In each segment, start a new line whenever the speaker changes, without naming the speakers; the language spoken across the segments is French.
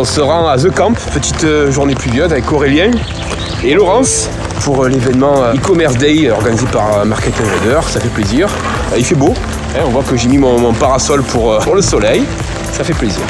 On se rend à The Camp, petite journée pluvieuse avec Aurélien et Laurence pour l'événement e-commerce day organisé par Market Invader. Ça fait plaisir. Il fait beau, on voit que j'ai mis mon parasol pour le soleil. Ça fait plaisir.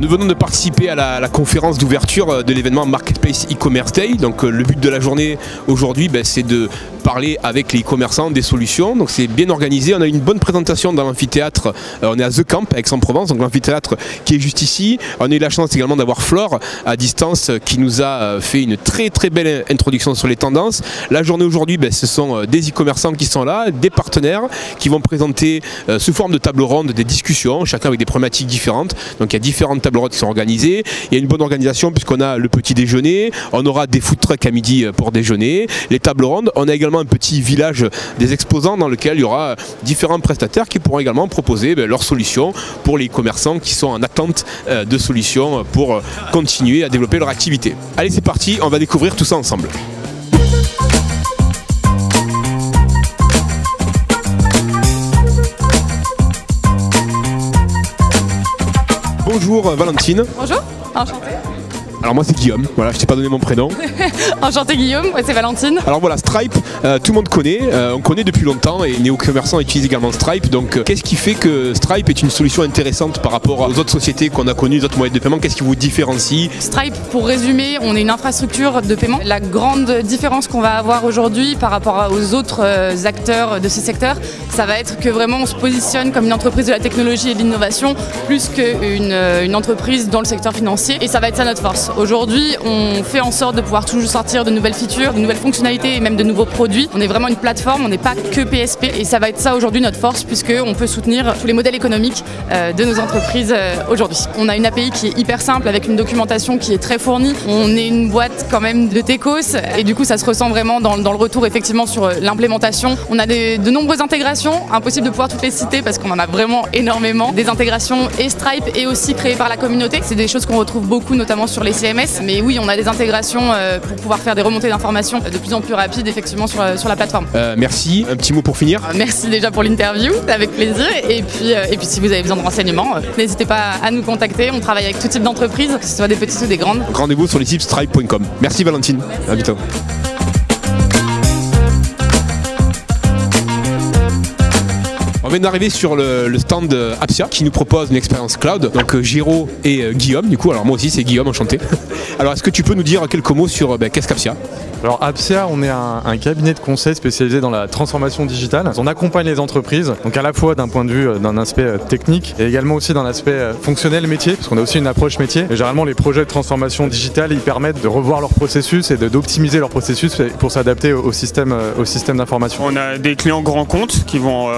Nous venons de participer à la conférence d'ouverture de l'événement Marketplace e-commerce day. Donc le but de la journée aujourd'hui, c'est de parler avec les e-commerçants des solutions. Donc c'est bien organisé. On a une bonne présentation dans l'amphithéâtre. On est à The Camp, Aix-en-Provence, donc l'amphithéâtre qui est juste ici. On a eu la chance également d'avoir Flore à distance qui nous a fait une très belle introduction sur les tendances. La journée aujourd'hui, ce sont des e-commerçants qui sont là, des partenaires qui vont présenter sous forme de table ronde des discussions, chacun avec des problématiques différentes. Donc il y a différentes tables rondes qui sont organisées. Il y a une bonne organisation puisqu'on a le petit déjeuner, on aura des food trucks à midi pour déjeuner, les tables rondes. On a également un petit village des exposants dans lequel il y aura différents prestataires qui pourront également proposer leurs solutions pour les commerçants qui sont en attente de solutions pour continuer à développer leur activité. Allez, c'est parti, on va découvrir tout ça ensemble. Bonjour Valentine.
Bonjour, enchantée.
Alors moi c'est Guillaume, voilà, je t'ai pas donné mon prénom.
Enchanté Guillaume, moi c'est Valentine.
Alors voilà, Stripe, tout le monde connaît, on connaît depuis longtemps et néo-commerçants utilisent également Stripe. Donc qu'est-ce qui fait que Stripe est une solution intéressante par rapport aux autres sociétés qu'on a connues, les autres moyens de paiement? Qu'est-ce qui vous différencie?
Stripe, pour résumer, on est une infrastructure de paiement. La grande différence qu'on va avoir aujourd'hui par rapport aux autres acteurs de ce secteur, ça va être que vraiment on se positionne comme une entreprise de la technologie et de l'innovation plus qu'une entreprise dans le secteur financier, et ça va être ça notre force. Aujourd'hui, on fait en sorte de pouvoir toujours sortir de nouvelles features, de nouvelles fonctionnalités et même de nouveaux produits. On est vraiment une plateforme, on n'est pas que PSP, et ça va être ça aujourd'hui notre force puisqu'on peut soutenir tous les modèles économiques de nos entreprises aujourd'hui. On a une API qui est hyper simple avec une documentation qui est très fournie. On est une boîte quand même de techos et du coup ça se ressent vraiment dans le retour effectivement sur l'implémentation. On a de nombreuses intégrations, impossible de pouvoir toutes les citer parce qu'on en a vraiment énormément. Des intégrations et Stripe et aussi créées par la communauté. C'est des choses qu'on retrouve beaucoup notamment sur les CMS, mais oui, on a des intégrations pour pouvoir faire des remontées d'informations de plus en plus rapides effectivement sur la plateforme.
Merci, un petit mot pour finir.
Merci déjà pour l'interview, avec plaisir, et puis si vous avez besoin de renseignements, n'hésitez pas à nous contacter. On travaille avec tout type d'entreprises, que ce soit des petites ou des grandes.
Rendez-vous sur les sites stripe.com. Merci Valentine, merci. À bientôt. On vient d'arriver sur le stand Appsia qui nous propose une expérience cloud. Donc Giro et Guillaume, du coup, alors moi aussi c'est Guillaume, enchanté. Alors est-ce que tu peux nous dire quelques mots sur qu'est-ce qu'Appsia?
Alors Appsia, on est un cabinet de conseil spécialisé dans la transformation digitale. On accompagne les entreprises, donc à la fois d'un point de vue d'un aspect technique et également aussi d'un aspect fonctionnel métier, parce qu'on a aussi une approche métier. Et généralement les projets de transformation digitale, ils permettent de revoir leur processus et d'optimiser leur processus pour s'adapter au système d'information.
On a des clients grands comptes qui vont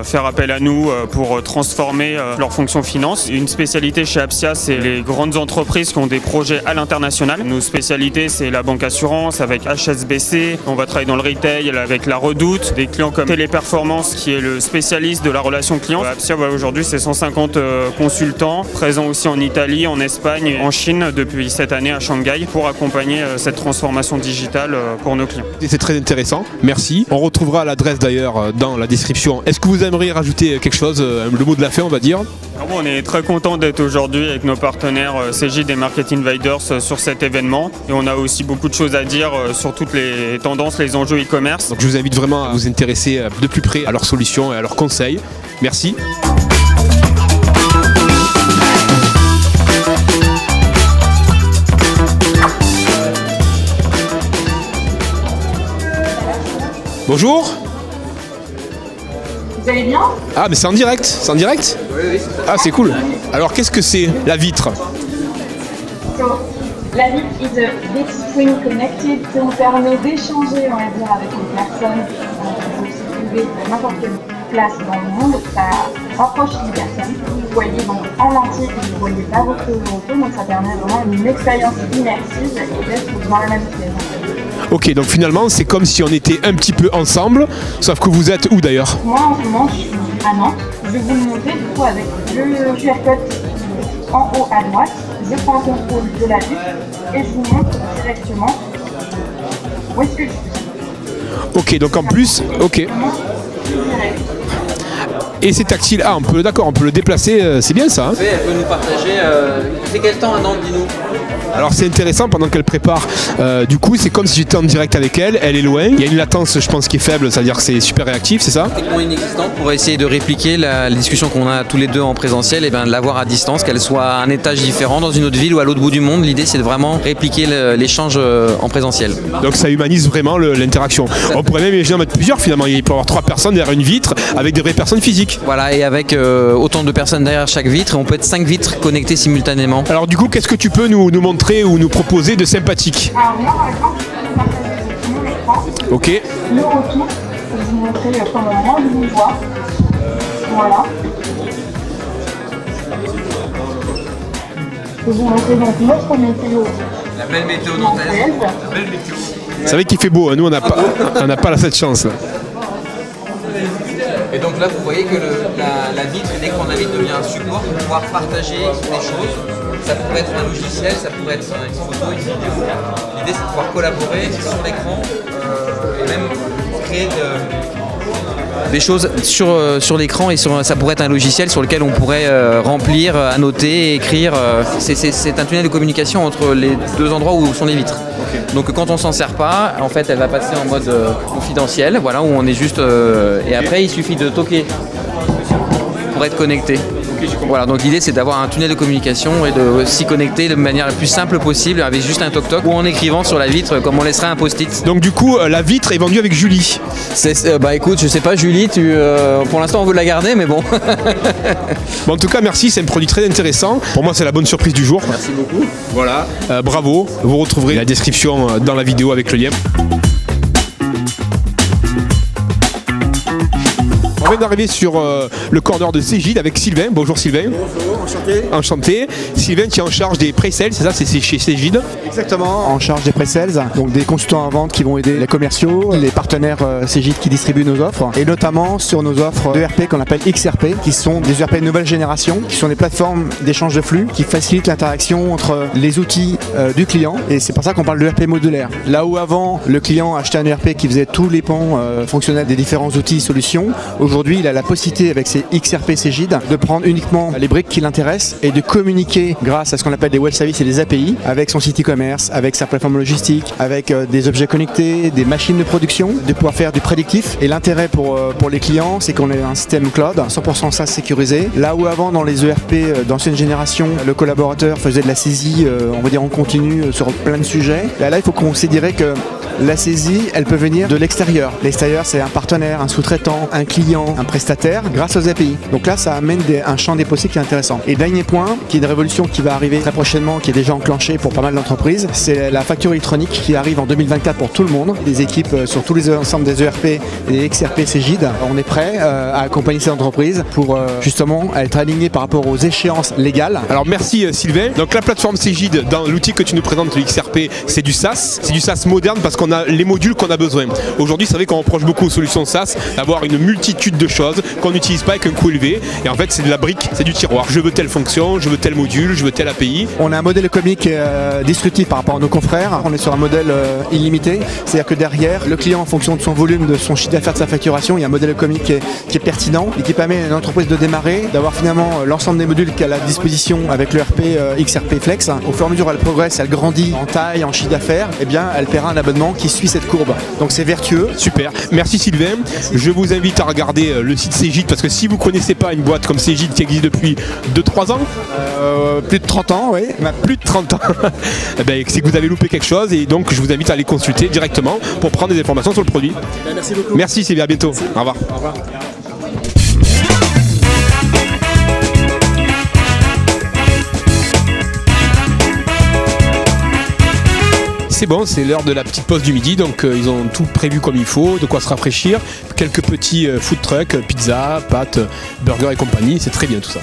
faire appel à nous pour transformer leur fonction finance. Une spécialité chez Appsia, c'est les grandes entreprises qui ont des projets à l'international. Nos spécialités, c'est la banque assurance avec HSBC, on va travailler dans le retail avec la Redoute, des clients comme Téléperformance qui est le spécialiste de la relation client. Appsia, aujourd'hui, c'est 150 consultants, présents aussi en Italie, en Espagne, en Chine depuis cette année à Shanghai pour accompagner cette transformation digitale pour nos clients.
C'est très intéressant, merci. On retrouvera l'adresse d'ailleurs dans la description. Est-ce que vous aimeriez rajouter quelque chose, le mot de la fin on va dire?
On est très content d'être aujourd'hui avec nos partenaires CJ et Market Invaders sur cet événement, et on a aussi beaucoup de choses à dire sur toutes les tendances, les enjeux e-commerce.
Donc je vous invite vraiment à vous intéresser de plus près à leurs solutions et à leurs conseils. Merci. Bonjour.
Vous allez bien?
Ah mais c'est en direct, c'est en direct? Oui, ah c'est cool. Alors qu'est-ce que c'est la vitre?
La vitre is a big screen connected qui vous permet d'échanger, on va dire, avec une personne. Vous vous trouvez à n'importe quelle place dans le monde, ça rapproche les personnes. Vous voyez donc en entier et vous ne voyez pas votre photo, donc ça permet vraiment une expérience immersive et d'être dans la même pièce.
Ok, donc finalement c'est comme si on était un petit peu ensemble, sauf que vous êtes où d'ailleurs?
Moi en ce moment je suis à Nantes. Je vais vous le montrer du coup avec le QR code en haut à droite. Je prends contrôle de la vitre et je vous montre directement où est-ce que je suis.
Ok, donc en plus, ok. Et c'est tactile. Ah, d'accord, on peut le déplacer, c'est bien ça. Hein.
Elle peut nous partager. C'est quel temps à Nantes, dis-nous?
Alors c'est intéressant pendant qu'elle prépare. Du coup, c'est comme si j'étais en direct avec elle. Elle est loin. Il y a une latence, je pense, qui est faible. C'est-à-dire que c'est super réactif, c'est ça?
Techniquement inexistante pour essayer de répliquer la discussion qu'on a tous les deux en présentiel et bien de l'avoir à distance, qu'elle soit à un étage différent dans une autre ville ou à l'autre bout du monde. L'idée, c'est de vraiment répliquer l'échange en présentiel.
Donc ça humanise vraiment l'interaction. On pourrait même imaginer en mettre plusieurs finalement. Il peut y avoir 3 personnes derrière une vitre avec des vraies personnes physiques.
Voilà, et avec autant de personnes derrière chaque vitre, on peut être 5 vitres connectées simultanément.
Alors du coup, qu'est-ce que tu peux nous montrer ou nous proposer de sympathique?
Alors moi par exemple, je vais partager mon écran.
Ok.
Le retour, je vais vous montrer comment moi je vous vois. Voilà. Je vais vous montrer donc notre météo.
La belle météo nantaise.
C'est vrai qu'il fait beau, hein. Nous on n'a pas cette chance là.
Et donc là, vous voyez que la vitre, dès qu'on la vitre devient un support pour pouvoir partager des choses. Ça pourrait être un logiciel, ça pourrait être une photo, une vidéo. L'idée, c'est de pouvoir collaborer sur l'écran et même créer des choses sur l'écran. Et ça pourrait être un logiciel sur lequel on pourrait remplir, annoter, écrire. C'est un tunnel de communication entre les deux endroits où sont les vitres. Donc quand on s'en sert pas, en fait, elle va passer en mode confidentiel, voilà, où on est juste... et après, il suffit de toquer pour être connecté. Voilà, donc l'idée c'est d'avoir un tunnel de communication et de s'y connecter de manière la plus simple possible avec juste un toc-toc ou en écrivant sur la vitre comme on laisserait un post-it.
Donc du coup, la vitre est vendue avec Julie.
Bah écoute, je sais pas Julie, pour l'instant on veut la garder mais bon.
Bon, en tout cas merci, c'est un produit très intéressant. Pour moi c'est la bonne surprise du jour.
Merci beaucoup.
Voilà, bravo, vous retrouverez la description dans la vidéo avec le lien. On vient d'arriver sur le corner de Cégide avec Sylvain. Bonjour Sylvain.
Bonjour, enchanté.
Enchanté. Sylvain, tu es en charge des pre-sales, c'est ça? C'est chez Cégide?
Exactement, en charge des pre-sales, donc des consultants en vente qui vont aider les commerciaux, les partenaires Cégide qui distribuent nos offres, et notamment sur nos offres d'ERP qu'on appelle XRP, qui sont des ERP de nouvelle génération, qui sont des plateformes d'échange de flux, qui facilitent l'interaction entre les outils du client, et c'est pour ça qu'on parle d'ERP modulaire. Là où avant, le client achetait un ERP qui faisait tous les pans fonctionnels des différents outils et solutions, aujourd'hui il a la possibilité avec ses XRP Cégide de prendre uniquement les briques qui l'intéressent et de communiquer grâce à ce qu'on appelle des web services et des API avec son site e-commerce, avec sa plateforme logistique, avec des objets connectés, des machines de production, de pouvoir faire du prédictif. Et l'intérêt pour les clients, c'est qu'on ait un système cloud 100% SaaS sécurisé. Là où avant dans les ERP d'ancienne génération, le collaborateur faisait de la saisie, on va dire en continu sur plein de sujets. Là il faut considérer que la saisie, elle peut venir de l'extérieur. L'extérieur, c'est un partenaire, un sous-traitant, un client, un prestataire, grâce aux API. Donc là, ça amène un champ des possibles qui est intéressant. Et dernier point, qui est une révolution qui va arriver très prochainement, qui est déjà enclenchée pour pas mal d'entreprises, c'est la facture électronique qui arrive en 2024 pour tout le monde. Les équipes sur tous les ensembles des ERP et des XRP Cégide, on est prêt à accompagner ces entreprises pour justement être aligné par rapport aux échéances légales.
Alors merci Sylvain. Donc la plateforme Cégide, dans l'outil que tu nous présentes, le XRP, c'est du SaaS. C'est du SaaS moderne parce qu'on a les modules qu'on a besoin. Aujourd'hui, c'est vrai qu'on reproche beaucoup aux solutions SaaS d'avoir une multitude de choses qu'on n'utilise pas avec un coût élevé. Et en fait, c'est de la brique, c'est du tiroir. Je veux telle fonction, je veux tel module, je veux telle API.
On a un modèle économique disruptif par rapport à nos confrères. On est sur un modèle illimité. C'est-à-dire que derrière, le client, en fonction de son volume, de son chiffre d'affaires, de sa facturation, il y a un modèle économique qui est pertinent et qui permet à une entreprise de démarrer, d'avoir finalement l'ensemble des modules qu'elle a à disposition avec le RP XRP Flex. Au fur et à mesure où elle progresse, elle grandit en taille, en chiffre d'affaires, eh bien, elle paiera un abonnement qui suit cette courbe. Donc c'est vertueux.
Super. Merci Sylvain. Merci. Je vous invite à regarder le site Cégide parce que si vous ne connaissez pas une boîte comme Cégide qui existe depuis 2-3 ans,
plus de 30 ans, oui.
Plus de 30 ans, ben, c'est que vous avez loupé quelque chose et donc je vous invite à aller consulter directement pour prendre des informations sur le produit.
Merci beaucoup.
Merci Sylvain, à bientôt. Merci. Au revoir.
Au revoir.
C'est bon, c'est l'heure de la petite pause du midi, donc ils ont tout prévu comme il faut, de quoi se rafraîchir, quelques petits food trucks, pizza, pâtes, burgers et compagnie, c'est très bien tout ça.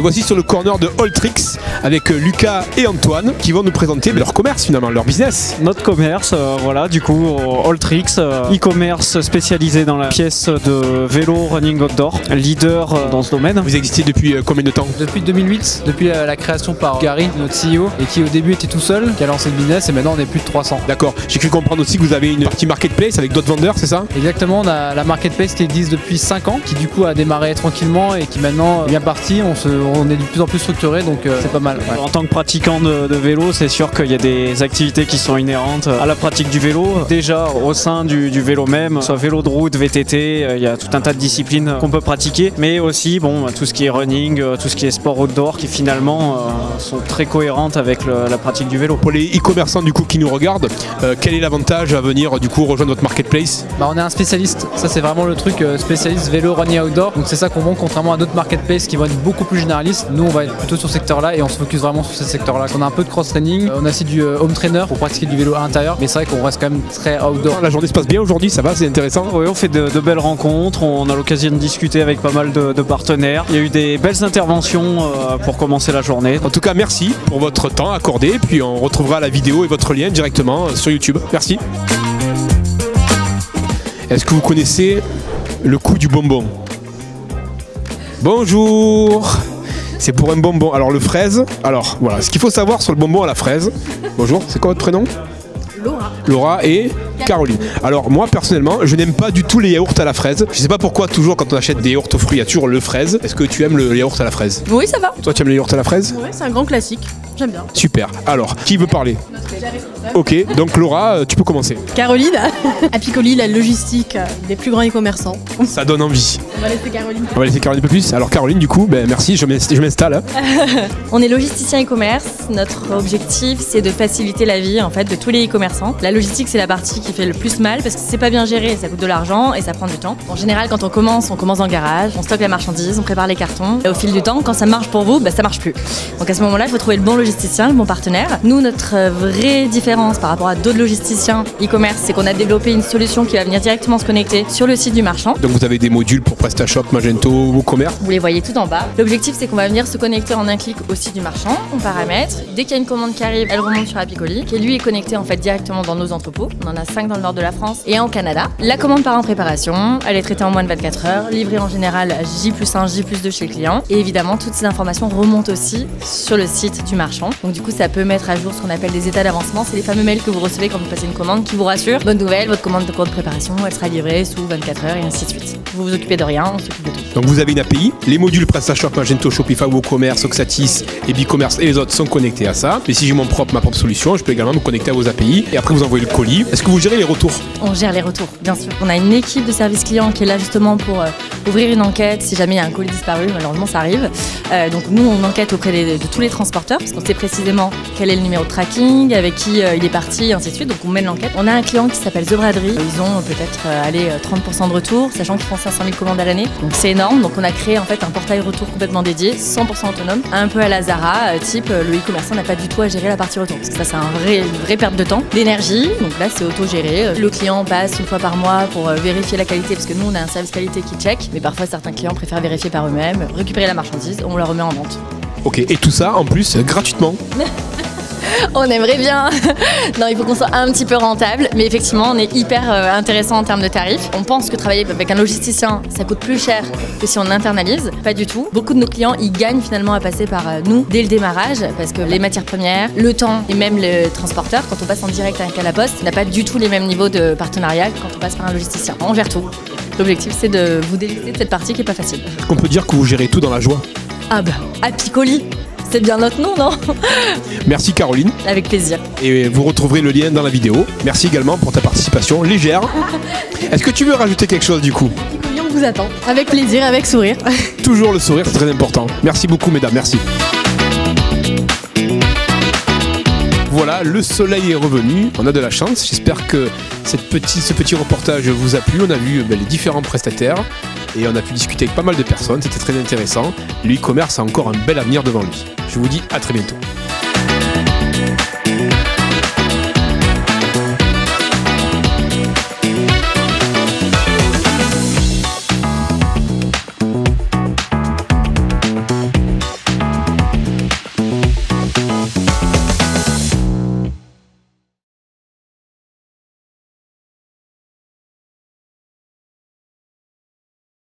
Nous voici sur le corner de Alltrix avec Lucas et Antoine qui vont nous présenter leur commerce finalement, leur business.
Notre commerce, voilà, du coup, Alltrix, e-commerce spécialisé dans la pièce de vélo running outdoor, leader dans ce domaine.
Vous existez depuis combien de temps?
Depuis 2008, depuis la création par Gary, notre CEO, et qui au début était tout seul, qui a lancé le business, et maintenant on est plus de 300.
D'accord, j'ai cru comprendre aussi que vous avez une partie marketplace avec d'autres vendeurs, c'est ça?
Exactement, on a la marketplace qui existe depuis 5 ans, qui du coup a démarré tranquillement et qui maintenant est bien parti, on est de plus en plus structuré, donc c'est pas mal. Ouais.
En tant que pratiquant de vélo, c'est sûr qu'il y a des activités qui sont inhérentes à la pratique du vélo. Déjà au sein du vélo même, soit vélo de route, VTT, il y a tout un tas de disciplines qu'on peut pratiquer, mais aussi bon, tout ce qui est running, tout ce qui est sport outdoor qui finalement sont très cohérentes avec la pratique du vélo.
Pour les e-commerçants du coup qui nous regardent, quel est l'avantage à venir du coup rejoindre votre marketplace?
On est un spécialiste, ça c'est vraiment le truc spécialiste vélo running outdoor, donc c'est ça qu'on vend contrairement à d'autres marketplaces qui vont être beaucoup plus généralistes. Nous on va être plutôt sur ce secteur là et on se focus vraiment sur ce secteur là. On a un peu de cross training, on a aussi du home trainer pour pratiquer du vélo à l'intérieur, mais c'est vrai qu'on reste quand même très outdoor.
La journée se passe bien aujourd'hui, ça va, c'est intéressant?
Oui, on fait de belles rencontres, on a l'occasion de discuter avec pas mal de partenaires. Il y a eu des belles interventions pour commencer la journée.
En tout cas, merci pour votre temps accordé, puis on retrouvera la vidéo et votre lien directement sur YouTube. Merci. Est-ce que vous connaissez le coup du bonbon? Bonjour. C'est pour un bonbon. Alors le fraise, alors voilà, ce qu'il faut savoir sur le bonbon à la fraise. Bonjour, c'est quoi votre prénom?
Laura.
Laura et Caroline. Alors moi personnellement, je n'aime pas du tout les yaourts à la fraise. Je sais pas pourquoi toujours quand on achète des yaourts aux fruits, il y a toujours le fraise. Est-ce que tu aimes le yaourt à la fraise?
Oui, ça va.
Toi tu aimes le yaourt à la fraise?
Oui, c'est un grand classique. J'aime bien.
Super. Alors, qui veut parler? Ok, donc Laura, tu peux commencer.
Caroline, Apicoli, la logistique des plus grands e-commerçants.
Ça donne envie.
On va laisser Caroline.
On va laisser Caroline un peu plus. Alors Caroline, du coup, merci, je m'installe.
On est logisticien e-commerce. Notre objectif, c'est de faciliter la vie en fait de tous les e-commerçants. La logistique, c'est la partie qui fait le plus mal parce que c'est pas bien géré, ça coûte de l'argent et ça prend du temps. En général, quand on commence dans le garage, on stocke la marchandise, on prépare les cartons. Et au fil du temps, quand ça marche pour vous, ça marche plus. Donc à ce moment-là, il faut trouver le bon logisticien, le bon partenaire. Nous, notre vraie différence par rapport à d'autres logisticiens e-commerce, c'est qu'on a développé une solution qui va venir directement se connecter sur le site du marchand.
Donc vous avez des modules pour PrestaShop, Magento, WooCommerce.
Vous les voyez tout en bas. L'objectif, c'est qu'on va venir se connecter en un clic au site du marchand. On paramètre. Dès qu'il y a une commande qui arrive, elle remonte sur Apicoli, qui lui est connecté en fait directement dans nos entrepôts. On en a 5 dans le nord de la France et 1 au Canada. La commande part en préparation. Elle est traitée en moins de 24 heures, livrée en général J+1, J+2 chez le client. Et évidemment, toutes ces informations remontent aussi sur le site du marchand. Donc du coup, ça peut mettre à jour ce qu'on appelle des états d'avancement. C'est les fameux mails que vous recevez quand vous passez une commande qui vous rassure. Bonne nouvelle, votre commande de préparation, elle sera livrée sous 24 heures et ainsi de suite. Vous vous occupez de rien, on s'occupe de tout.
Donc vous avez une API, les modules PrestaShop, Magento, Shopify, WooCommerce, Oxatis et BigCommerce et les autres sont connectés à ça. Mais si j'ai ma propre solution, je peux également me connecter à vos API et après vous envoyez le colis. Est-ce que vous gérez les retours?
On gère les retours, bien sûr. On a une équipe de service client qui est là justement pour ouvrir une enquête si jamais il y a un colis disparu, malheureusement ça arrive. Donc nous on enquête auprès de tous les transporteurs parce qu'on sait précisément quel est le numéro de tracking, avec qui il est parti et ainsi de suite. Donc on mène l'enquête. On a un client qui s'appelle The Braderie. Ils ont peut-être 30% de retour, sachant qu'ils font 500 000 commandes à l'année. Donc c'est énorme. Donc on a créé en fait un portail retour complètement dédié, 100% autonome, un peu à la Zara, type le e-commerçant n'a pas du tout à gérer la partie retour. Parce que ça c'est une vraie perte de temps, d'énergie. Donc là c'est auto-géré. Le client passe une fois par mois pour vérifier la qualité parce que nous on a un service qualité qui check. Mais parfois certains clients préfèrent vérifier par eux-mêmes, récupérer la marchandise, on la remet en vente.
Ok, et tout ça en plus gratuitement.
On aimerait bien. Non, il faut qu'on soit un petit peu rentable, mais effectivement, on est hyper intéressant en termes de tarifs. On pense que travailler avec un logisticien, ça coûte plus cher que si on internalise. Pas du tout. Beaucoup de nos clients, ils gagnent finalement à passer par nous dès le démarrage, parce que les matières premières, le temps et même le transporteur, quand on passe en direct avec la Poste, n'a pas du tout les mêmes niveaux de partenariat que quand on passe par un logisticien. On gère tout. L'objectif, c'est de vous délester de cette partie qui est pas facile.
Est-ce qu'on peut dire que vous gérez tout dans la joie?
Ah bah, Apicoli, c'est bien notre nom, non?
Merci Caroline.
Avec plaisir.
Et vous retrouverez le lien dans la vidéo. Merci également pour ta participation légère. Est-ce que tu veux rajouter quelque chose du coup?
Apicoli, on vous attend. Avec plaisir, avec sourire.
Toujours le sourire, c'est très important. Merci beaucoup mesdames, merci. Voilà, le soleil est revenu, on a de la chance. J'espère que ce petit reportage vous a plu. On a vu les différents prestataires et on a pu discuter avec pas mal de personnes. C'était très intéressant. Le e-commerce a encore un bel avenir devant lui. Je vous dis à très bientôt.